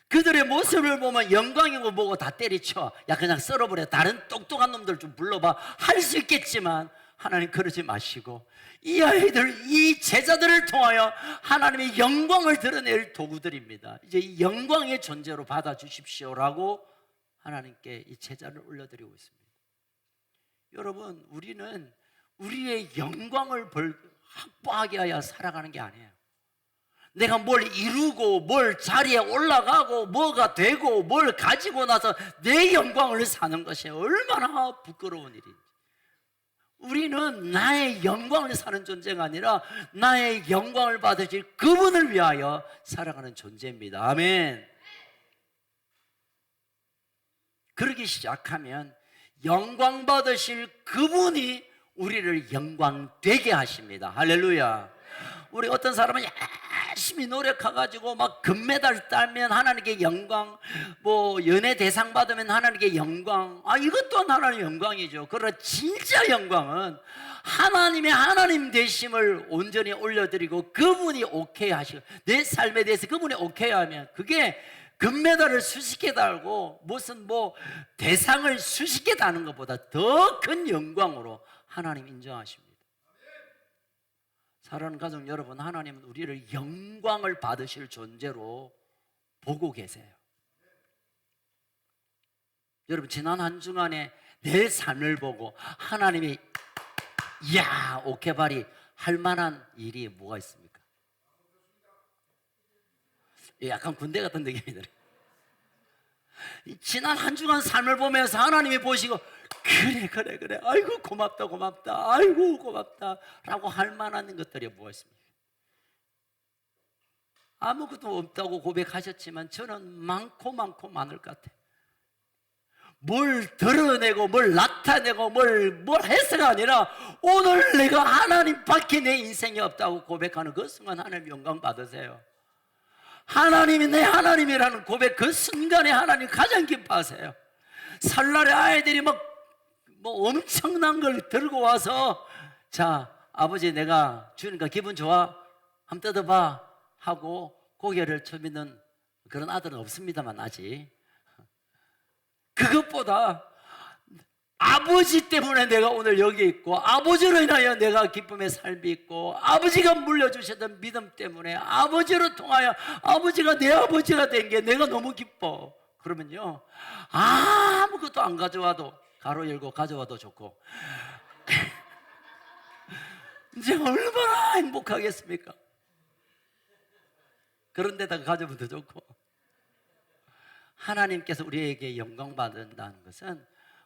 그들의 모습을 보면 영광이고 뭐고 다 때리쳐. 야 그냥 썰어버려. 다른 똑똑한 놈들 좀 불러봐. 할 수 있겠지만 하나님 그러지 마시고 이 아이들, 이 제자들을 통하여 하나님의 영광을 드러낼 도구들입니다. 이제 이 영광의 존재로 받아주십시오라고 하나님께 이 제자를 올려드리고 있습니다. 여러분, 우리는 우리의 영광을 확보하게 하여 살아가는 게 아니에요. 내가 뭘 이루고 뭘 자리에 올라가고 뭐가 되고 뭘 가지고 나서 내 영광을 사는 것이 얼마나 부끄러운 일인지. 우리는 나의 영광을 사는 존재가 아니라 나의 영광을 받으실 그분을 위하여 살아가는 존재입니다. 아멘. 그러기 시작하면 영광 받으실 그분이 우리를 영광되게 하십니다. 할렐루야. 우리 어떤 사람은 열심히 노력해가지고 막 금메달 따면 하나님께 영광, 뭐 연예 대상 받으면 하나님께 영광. 이것 또한 하나님의 영광이죠. 그러나 진짜 영광은 하나님의 하나님 되심을 온전히 올려드리고 그분이 오케이 하시고 내 삶에 대해서 그분이 오케이 하면 그게 금메달을 수십 개 달고 무슨 뭐 대상을 수십 개 다는 것보다 더 큰 영광으로 하나님 인정하십니다. 사랑하는 가족 여러분, 하나님은 우리를 영광을 받으실 존재로 보고 계세요. 여러분, 지난 한 주간에 내 삶을 보고 하나님이 이야 오케바리 할 만한 일이 뭐가 있습니까? 약간 군대 같은 느낌이 들어요. 지난 한 주간 삶을 보면서 하나님이 보시고 그래 아이고 고맙다 아이고 고맙다 라고 할 만한 것들이 뭐가 있습니까? 아무것도 없다고 고백하셨지만 저는 많고 많을 것 같아요. 뭘 드러내고 뭘 나타내고 뭘 해서가 아니라 오늘 내가 하나님 밖에 내 인생이 없다고 고백하는 그 순간 하나님 영광 받으세요. 하나님이 내 하나님이라는 고백 그 순간에 하나님 가장 기뻐하세요. 설날에 아이들이 뭐 엄청난 걸 들고 와서 자 아버지 내가 주니까 기분 좋아? 한번 뜯어봐 하고 고개를 쳐미는 그런 아들은 없습니다만 아직 그것보다 아버지 때문에 내가 오늘 여기 있고 아버지로 인하여 내가 기쁨의 삶이 있고 아버지가 물려주셨던 믿음 때문에 아버지로 통하여 아버지가 내 아버지가 된 게 내가 너무 기뻐. 그러면요 아무것도 안 가져와도 가로 열고 가져와도 좋고 이제 얼마나 행복하겠습니까? 그런 데다가 가져오면 더 좋고. 하나님께서 우리에게 영광 받는다는 것은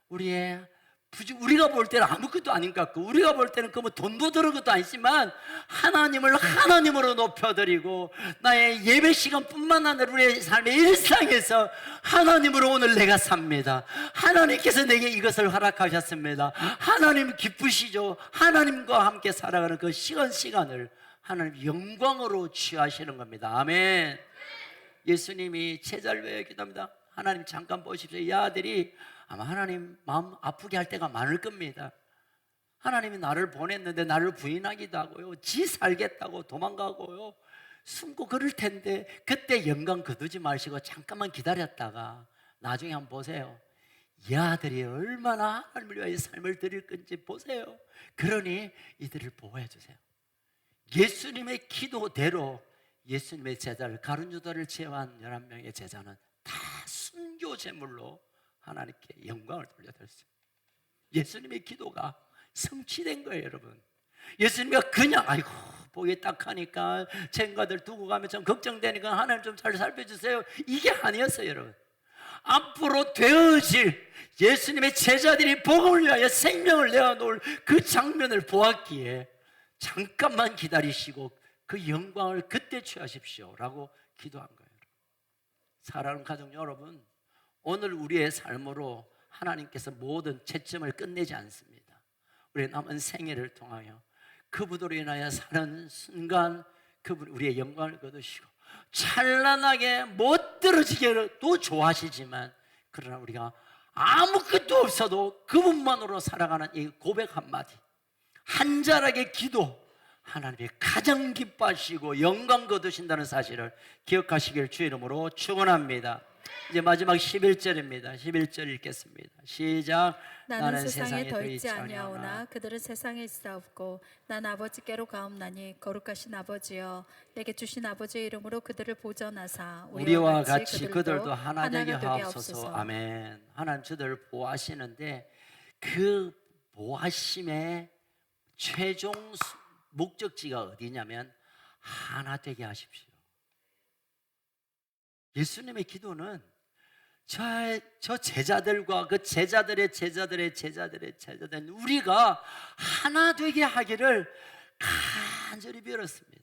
우리가 볼 때는 아무것도 아닌 것 같고 우리가 볼 때는 그 뭐 돈도 들은 것도 아니지만 하나님을 하나님으로 높여드리고 나의 예배 시간뿐만 아니라 우리의 삶의 일상에서 하나님으로 오늘 내가 삽니다. 하나님께서 내게 이것을 허락하셨습니다. 하나님 기쁘시죠? 하나님과 함께 살아가는 그 시간을 하나님 영광으로 취하시는 겁니다. 아멘. 예수님이 제자를 위해 기도합니다. 하나님 잠깐 보십시오. 이 아들이 아마 하나님 마음 아프게 할 때가 많을 겁니다. 하나님이 나를 보냈는데 나를 부인하기도 하고요 지 살겠다고 도망가고요 숨고 그럴 텐데 그때 영광 거두지 마시고 잠깐만 기다렸다가 나중에 한번 보세요. 이 아들이 얼마나 하나님을 위하여 삶을 드릴 건지 보세요. 그러니 이들을 보호해 주세요. 예수님의 기도대로 예수님의 제자를 가룟유다를 제외한 11명의 제자는 다 순교 제물로 하나님께 영광을 돌려드렸어요. 예수님의 기도가 성취된 거예요, 여러분. 예수님이 그냥 아이고 보기 딱 하니까 쟁가들 두고 가면 좀 걱정되니까 하나님 좀 잘 살펴주세요 이게 아니었어요, 여러분. 앞으로 되어질 예수님의 제자들이 복음을 위하여 생명을 내어놓을 그 장면을 보았기에 잠깐만 기다리시고 그 영광을 그때 취하십시오 라고 기도한 거예요. 사랑하는 가족 여러분, 오늘 우리의 삶으로 하나님께서 모든 채점을 끝내지 않습니다. 우리의 남은 생애를 통하여 그분으로 인하여 사는 순간 그분 우리의 영광을 거두시고 찬란하게 못 들어지게도 좋아하시지만 그러나 우리가 아무것도 없어도 그분만으로 살아가는 이 고백 한마디, 한 자락의 기도, 하나님이 가장 기뻐하시고 영광 거두신다는 사실을 기억하시길 주의 이름으로 축원합니다. 이제 마지막 11절입니다. 11절 읽겠습니다. 시작. 나는 세상에 더 있지 아니하오나 그들은 세상에 있사옵고 난 아버지께로 가옵나니 거룩하신 아버지여 내게 주신 아버지의 이름으로 그들을 보전하사 우리와 같이 그들도 하나 되게 하옵소서. 아멘. 하나님 저들을 보호하시는데 그 보호하심의 최종 목적지가 어디냐면 하나 되게 하십시오. 예수님의 기도는 저 제자들과 그 제자들의 우리가 하나 되게 하기를 간절히 빌었습니다.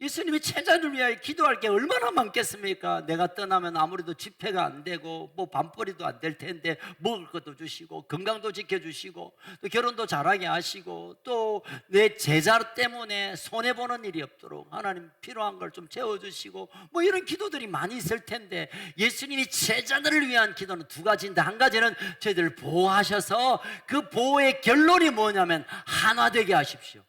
예수님이 제자들 위하여 기도할 게 얼마나 많겠습니까? 내가 떠나면 아무래도 집회가 안 되고 뭐 밤벌이도 안 될 텐데 먹을 것도 주시고 건강도 지켜주시고 또 결혼도 잘하게 하시고 또 내 제자 때문에 손해보는 일이 없도록 하나님 필요한 걸 좀 채워주시고 뭐 이런 기도들이 많이 있을 텐데 예수님이 제자들을 위한 기도는 두 가지인데 한 가지는 저희들을 보호하셔서 그 보호의 결론이 뭐냐면 하나 되게 하십시오.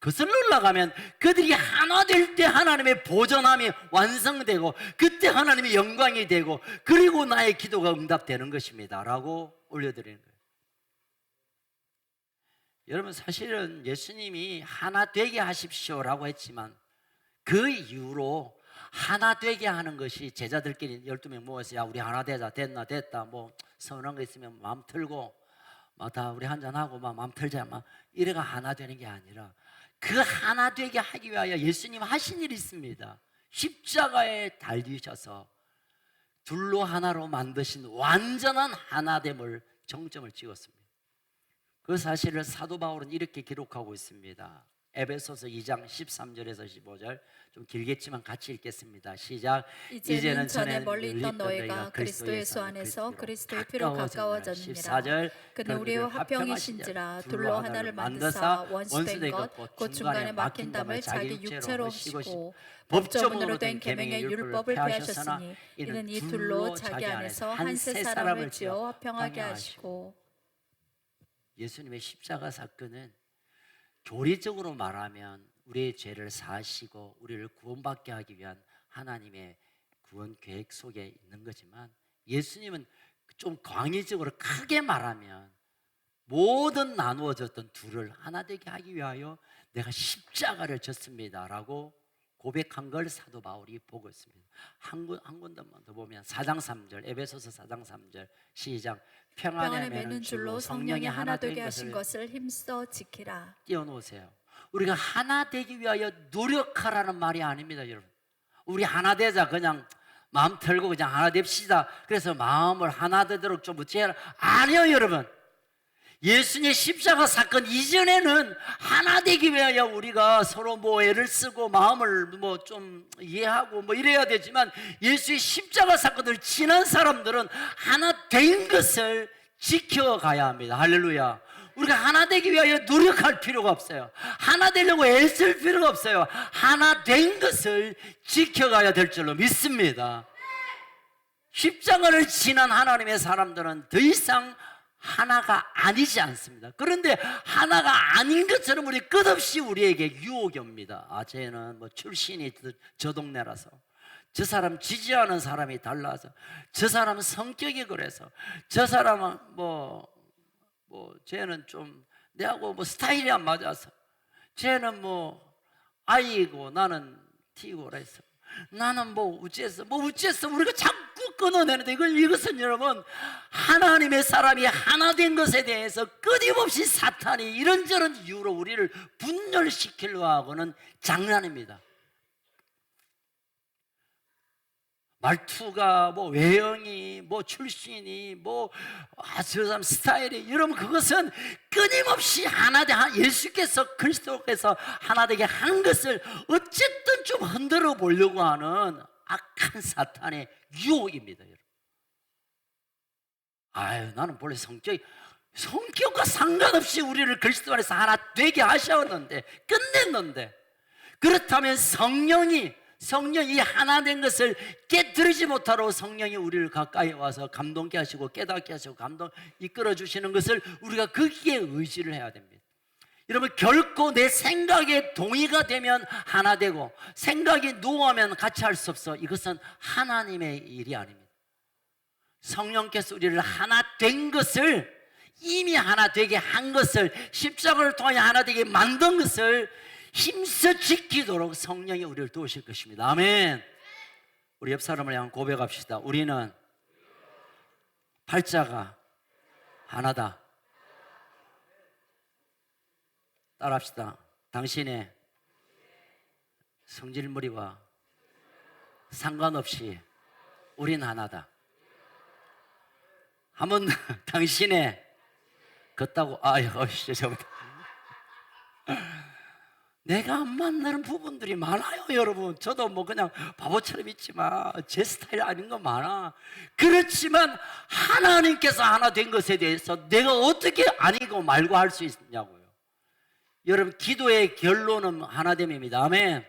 거슬러 올라가면 그들이 하나 될 때 하나님의 보전함이 완성되고 그때 하나님의 영광이 되고 그리고 나의 기도가 응답되는 것입니다 라고 올려드리는 거예요. 여러분 사실은 예수님이 하나 되게 하십시오라고 했지만 그 이후로 하나 되게 하는 것이 제자들끼리 12명 모여서 야 우리 하나 되자 됐다 뭐 서운한 거 있으면 마음 틀고 다 우리 한잔하고 마음 틀자 이래가 하나 되는 게 아니라 그 하나 되게 하기 위하여 예수님 하신 일이 있습니다. 십자가에 달리셔서 둘로 하나로 만드신 완전한 하나됨을 정점을 찍었습니다. 그 사실을 사도 바울은 이렇게 기록하고 있습니다. 에베소서 2장 13절에서 15절 좀 길겠지만 같이 읽겠습니다. 시작. 이제는 전에 멀리 있던 너희가 그리스도 예수 안에서 그리스도의 피로 가까워졌느니라. 14절. 그는 우리와 화평이신지라 둘로 하나를 만드사 원수된 것 곧 중간에 막힌 담을 자기 육체로 엎으시고 법조문으로 된 계명의 율법을 폐하셨으니 이는 이 둘로 자기 안에서 한 세 사람을 지어 화평하게 하시고. 예수님의 십자가 사건은 교리적으로 말하면 우리의 죄를 사하시고 우리를 구원받게 하기 위한 하나님의 구원 계획 속에 있는 거지만 예수님은 좀 광의적으로 크게 말하면 모든 나누어졌던 둘을 하나 되게 하기 위하여 내가 십자가를 졌습니다 라고 고백한 걸 사도 바울이 보고 있습니다. 한 군데만 더 보면 4장 3절 에베소서 4장 3절 시작. 평안에 매는 줄로 성령이 하나 되게 하신 것을 힘써 지키라. 띄워놓으세요. 우리가 하나 되기 위하여 노력하라는 말이 아닙니다. 여러분 우리 하나 되자 그냥 마음 털고 그냥 하나 됩시다 그래서 마음을 하나 되도록 좀 붙여라 아니요 여러분 예수님의 십자가 사건 이전에는 하나 되기 위하여 우리가 서로 뭐 애를 쓰고 마음을 뭐 좀 이해하고 뭐 이래야 되지만 예수의 십자가 사건을 지난 사람들은 하나 된 것을 지켜가야 합니다. 할렐루야. 우리가 하나 되기 위하여 노력할 필요가 없어요. 하나 되려고 애쓸 필요가 없어요. 하나 된 것을 지켜가야 될 줄로 믿습니다. 십자가를 지난 하나님의 사람들은 더 이상 하나가 아니지 않습니다. 그런데 하나가 아닌 것처럼 우리 끝없이 우리에게 유혹이 옵니다. 쟤는 뭐 출신이 저 동네라서 저 사람 지지하는 사람이 달라서 저 사람은 성격이 그래서 저 사람은 뭐 쟤는 좀 내하고 뭐 스타일이 안 맞아서 쟤는 뭐 아이고 나는 T고 그래서 나는 뭐 우째서 우리가 자꾸 끊어내는데 이것은 여러분 하나님의 사람이 하나 된 것에 대해서 끊임없이 사탄이 이런저런 이유로 우리를 분열시키려 하고는 장난입니다. 말투가 뭐 외형이 뭐 출신이 저 사람 스타일이 여러분 그것은 끊임없이 하나 돼 예수께서 그리스도께서 하나 되게 한 것을 어쨌든 좀 흔들어 보려고 하는 악한 사탄의 유혹입니다. 여러분 나는 본래 성격과 상관없이 우리를 그리스도 안에서 하나 되게 하셨는데 끝냈는데 그렇다면 성령이 성령이 하나 된 것을 깨뜨리지 못하도록 성령이 우리를 가까이 와서 감동케 하시고 깨닫게 하시고 이끌어 주시는 것을 우리가 거기에 의지를 해야 됩니다. 여러분, 결코 내 생각에 동의가 되면 하나 되고 생각이 노하면 같이 할 수 없어. 이것은 하나님의 일이 아닙니다. 성령께서 우리를 하나 된 것을, 이미 하나 되게 한 것을, 십자가를 통해 하나 되게 만든 것을 힘써 지키도록 성령이 우리를 도우실 것입니다. 아멘. 우리 옆 사람을 향해 고백합시다. 우리는 팔자가 하나다. 따라합시다. 당신의 성질머리와 상관없이 우린 하나다. 한번 당신의 걷다고 죄송합니다. 내가 안 만나는 부분들이 많아요, 여러분. 저도 뭐 그냥 바보처럼 있지만 제 스타일 아닌 거 많아. 그렇지만 하나님께서 하나 된 것에 대해서 내가 어떻게 아니고 말고 할 수 있냐고요. 여러분, 기도의 결론은 하나됨입니다. 아멘.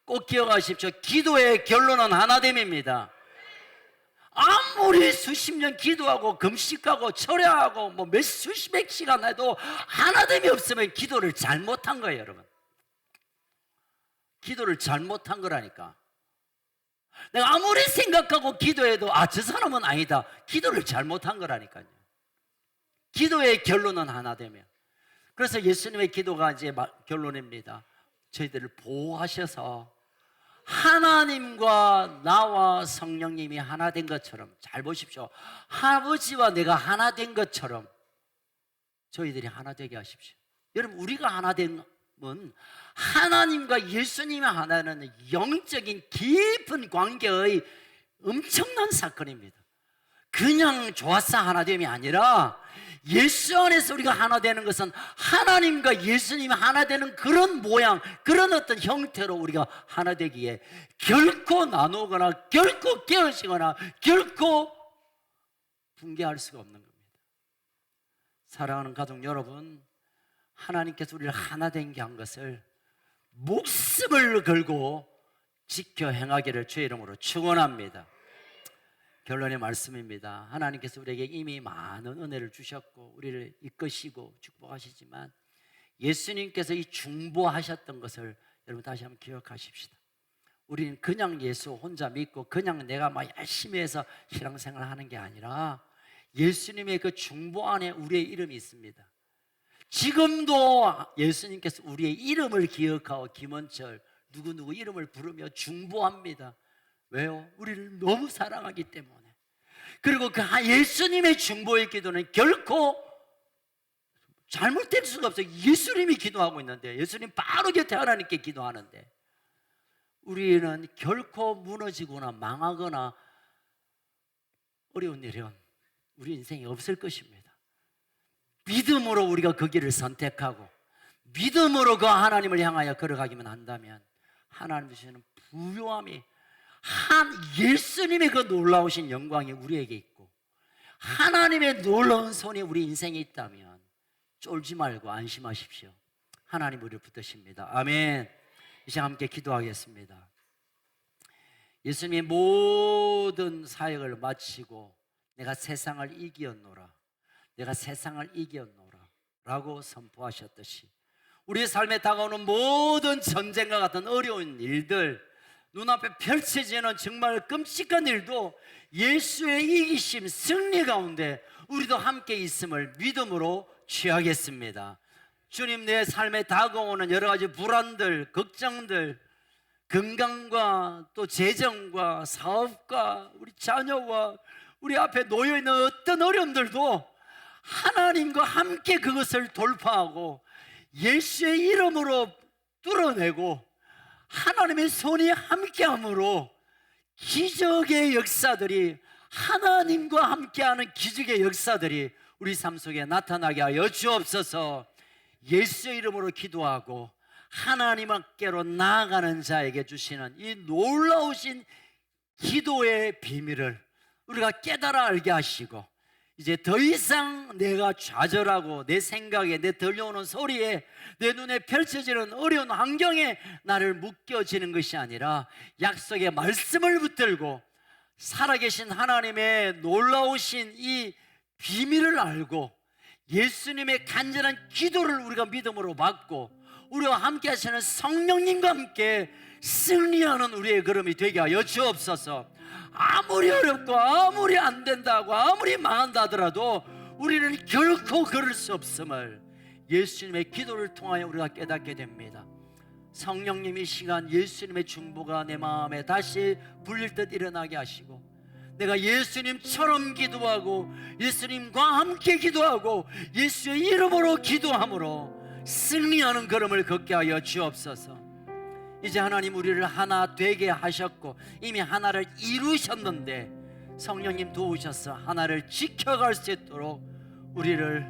꼭 기억하십시오. 기도의 결론은 하나됨입니다. 아무리 수십 년 기도하고 금식하고 철야하고 뭐 수백 시간 해도 하나됨이 없으면 기도를 잘못한 거예요, 여러분. 기도를 잘못한 거라니까. 내가 아무리 생각하고 기도해도 저 사람은 아니다. 기도를 잘못한 거라니까요. 기도의 결론은 하나됨이에요. 그래서 예수님의 기도가 이제 결론입니다. 저희들을 보호하셔서 하나님과 나와 성령님이 하나 된 것처럼, 잘 보십시오. 아버지와 내가 하나 된 것처럼 저희들이 하나 되게 하십시오. 여러분, 우리가 하나 되면 하나님과 예수님이 하나는 영적인 깊은 관계의 엄청난 사건입니다. 그냥 좋아서 하나 됨이 아니라 예수 안에서 우리가 하나 되는 것은 하나님과 예수님이 하나 되는 그런 모양, 그런 어떤 형태로 우리가 하나 되기에 결코 나누거나 결코 깨어지거나 결코 붕괴할 수가 없는 겁니다. 사랑하는 가족 여러분, 하나님께서 우리를 하나 되게 한 것을 목숨을 걸고 지켜 행하기를 주의 이름으로 축원합니다. 결론의 말씀입니다. 하나님께서 우리에게 이미 많은 은혜를 주셨고 우리를 이끄시고 축복하시지만 예수님께서 이 중보하셨던 것을 여러분 다시 한번 기억하십시다. 우리는 그냥 예수 혼자 믿고 그냥 내가 막 열심히 해서 신앙생활을 하는 게 아니라 예수님의 그 중보 안에 우리의 이름이 있습니다. 지금도 예수님께서 우리의 이름을 기억하고 김원철 누구누구 이름을 부르며 중보합니다. 왜요? 우리를 너무 사랑하기 때문에. 그리고 그 예수님의 중보의 기도는 결코 잘못될 수가 없어요. 예수님이 기도하고 있는데, 예수님 바로 곁에 하나님께 기도하는데 우리는 결코 무너지거나 망하거나 어려운 일은 우리 인생에 없을 것입니다. 믿음으로 우리가 그 길을 선택하고 믿음으로 그 하나님을 향하여 걸어가기만 한다면 하나님 주시는 부요함이 예수님의 그 놀라우신 영광이 우리에게 있고 하나님의 놀라운 손이 우리 인생에 있다면 쫄지 말고 안심하십시오. 하나님 우리를 붙드십니다. 아멘. 이제 함께 기도하겠습니다. 예수님의 모든 사역을 마치고 내가 세상을 이기었노라, 내가 세상을 이기었노라 라고 선포하셨듯이 우리의 삶에 다가오는 모든 전쟁과 같은 어려운 일들, 눈앞에 펼쳐지는 정말 끔찍한 일도 예수의 이기심 승리 가운데 우리도 함께 있음을 믿음으로 취하겠습니다. 주님, 내 삶에 다가오는 여러 가지 불안들, 걱정들, 건강과 또 재정과 사업과 우리 자녀와 우리 앞에 놓여있는 어떤 어려움들도 하나님과 함께 그것을 돌파하고 예수의 이름으로 뚫어내고 하나님의 손이 함께함으로 기적의 역사들이, 하나님과 함께하는 기적의 역사들이 우리 삶 속에 나타나게 하여 주옵소서. 예수의 이름으로 기도하고 하나님께로 나아가는 자에게 주시는 이 놀라우신 기도의 비밀을 우리가 깨달아 알게 하시고 이제 더 이상 내가 좌절하고 내 생각에, 내 들려오는 소리에, 내 눈에 펼쳐지는 어려운 환경에 나를 묶여지는 것이 아니라 약속의 말씀을 붙들고 살아계신 하나님의 놀라우신 이 비밀을 알고 예수님의 간절한 기도를 우리가 믿음으로 받고 우리와 함께 하시는 성령님과 함께 승리하는 우리의 걸음이 되게 하여 주옵소서. 아무리 어렵고 아무리 안 된다고 아무리 망한다 하더라도 우리는 결코 그럴 수 없음을 예수님의 기도를 통하여 우리가 깨닫게 됩니다. 성령님 이 시간 예수님의 중보가 내 마음에 다시 불릴 듯 일어나게 하시고 내가 예수님처럼 기도하고 예수님과 함께 기도하고 예수의 이름으로 기도함으로 승리하는 걸음을 걷게 하여 주옵소서. 이제 하나님 우리를 하나 되게 하셨고 이미 하나를 이루셨는데 성령님 도우셔서 하나를 지켜갈 수 있도록 우리를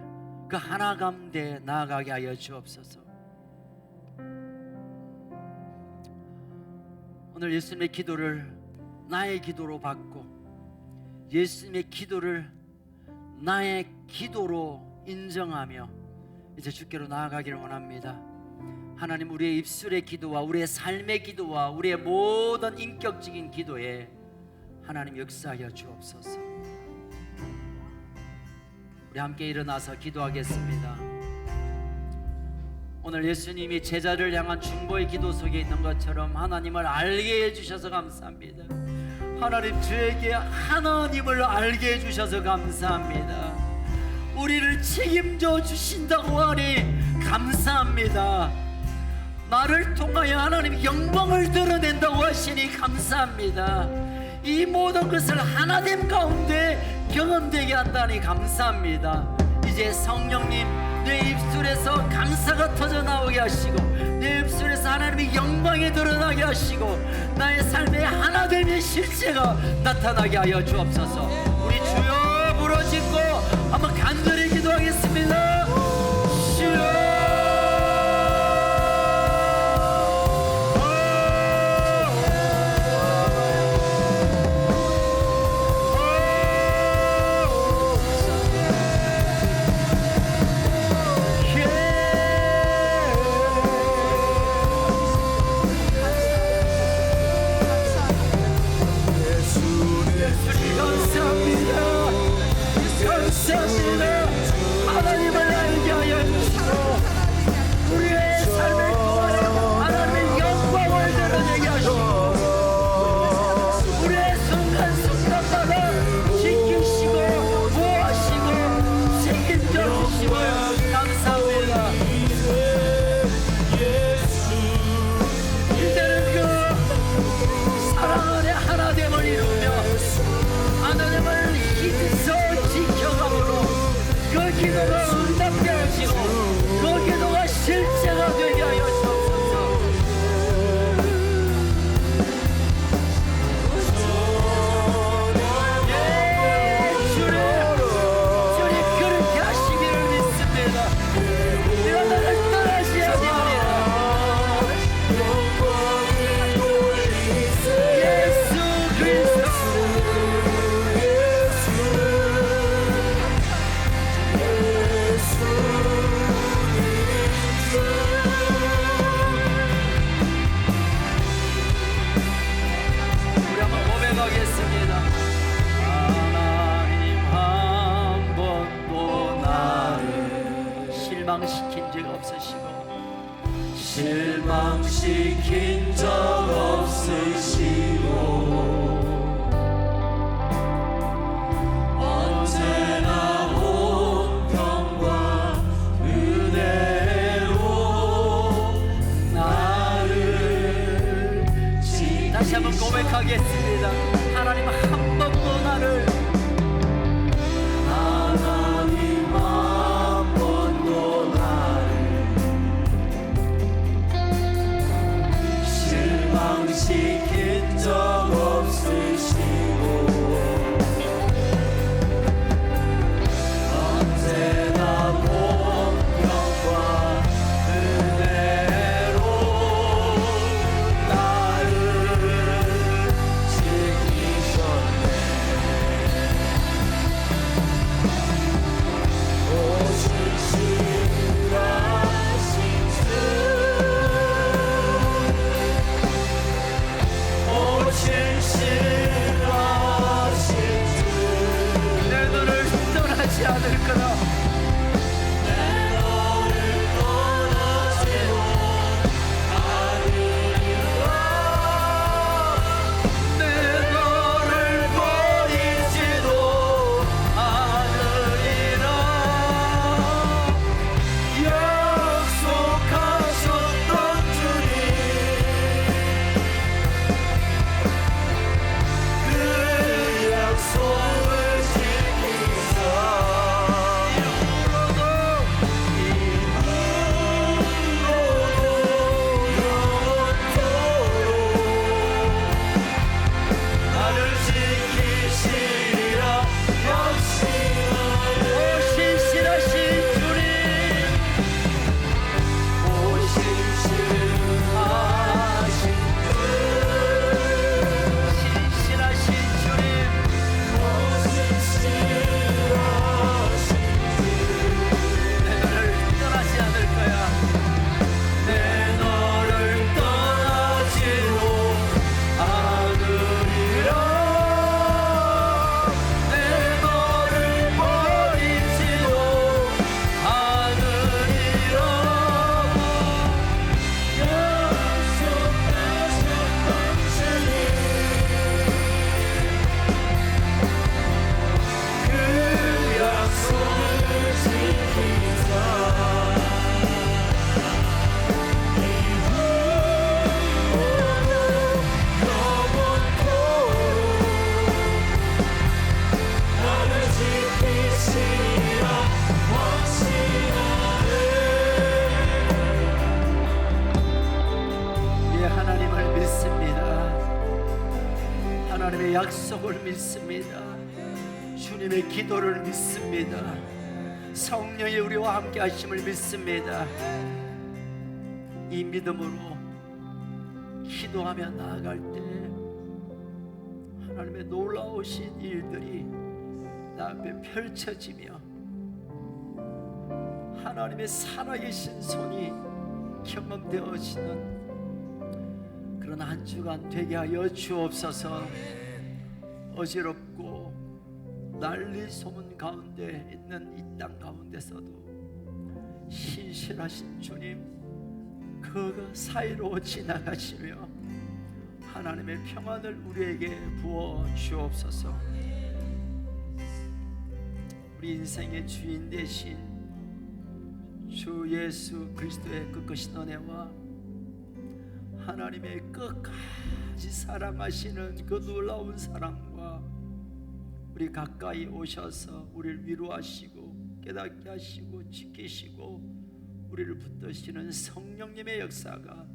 그 하나 가운데 나아가게 하여 주옵소서. 오늘 예수님의 기도를 나의 기도로 받고 예수님의 기도를 나의 기도로 인정하며 이제 주께로 나아가기를 원합니다. 하나님, 우리의 입술의 기도와 우리의 삶의 기도와 우리의 모든 인격적인 기도에 하나님 역사하여 주옵소서. 우리 함께 일어나서 기도하겠습니다. 오늘 예수님이 제자를 향한 중보의 기도 속에 있는 것처럼 하나님을 알게 해주셔서 감사합니다. 하나님, 저에게 하나님을 알게 해주셔서 감사합니다. 우리를 책임져 주신다고 하니 감사합니다. 나를 통하여 하나님 영광을 드러낸다고 하시니 감사합니다. 이 모든 것을 하나님 가운데 경험되게 한다니 감사합니다. 이제 성령님 내 입술에서 감사가 터져 나오게 하시고 내 입술에서 하나님의 영광이 드러나게 하시고 나의 삶의 하나됨의 실체가 나타나게 하여 주옵소서. 우리 주여 부르짖고 한번 간절히 기도하겠습니다. 주여, 하나님을 알게 하여 주시고 우리의 삶을 통하여 하나님의 영광을 드러내게 하시고 우리의 순간순간마다 지키시고 보호하시고 책임져 주시고 감사합니다. 이제는 그 사랑 안에 하나됨을 이루며 하나님을 힘써 지켜가므로 그 기도가 응답되게 하시고 그 기도가 실제가 되게 하여 주옵소서. 주님 그렇게 하시기를 믿습니다. 내가 나를 떠나지 아니하리라. 예수 그리스도 우리 한번 고백하겠습니다. 하나님 한 번도 나를 실망시킨 적 없으시고 실망시킨 적 없으시고 언제나 온평과 은혜로 나를 다시 한번 고백하겠습니다. 하나님 한 번도 나를 하나님 한 번도 나를 실망시킨 적 없으시고 언제나 본평과 은혜로 나를 지키셨네. 주님의 약속을 믿습니다. 주님의 기도를 믿습니다. 성령이 우리와 함께 하심을 믿습니다. 이 믿음으로 기도하며 나아갈 때 하나님의 놀라우신 일들이 나 앞에 펼쳐지며 하나님의 살아계신 손이 경험되어지는 그런 한 주간 되게 하여 주옵소서. 어지럽고 난리 소문 가운데 있는 이 땅 가운데서도 신실하신 주님, 그 사이로 지나가시며 하나님의 평안을 우리에게 부어 주옵소서. 우리 인생의 주인 되신 주 예수 그리스도의 끝끝인 은혜와 하나님의 끝까지 사랑하시는 그 놀라운 사랑과 우리 가까이 오셔서 우리를 위로하시고 깨닫게 하시고 지키시고 우리를 붙드시는 성령님의 역사가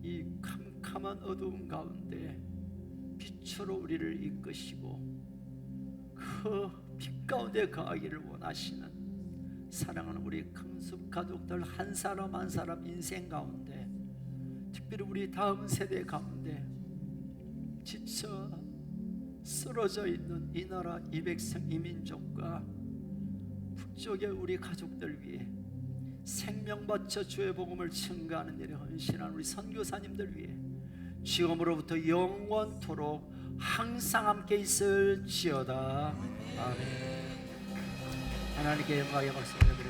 이 캄캄한 어두운 가운데 빛으로 우리를 이끄시고 그 빛 가운데 거하기를 원하시는 사랑하는 우리 강습 가족들 한 사람 한 사람 인생 가운데, 특별히 우리 다음 세대 가운데 지쳐 쓰러져 있는 이 나라 이 백성 이 민족과 북쪽의 우리 가족들 위해 생명 바쳐 주의 복음을 증거하는 일에 헌신한 우리 선교사님들 위해 지금으로부터 영원토록 항상 함께 있을지어다. 아멘. 하나님께 영광의 박수 올려드립니다.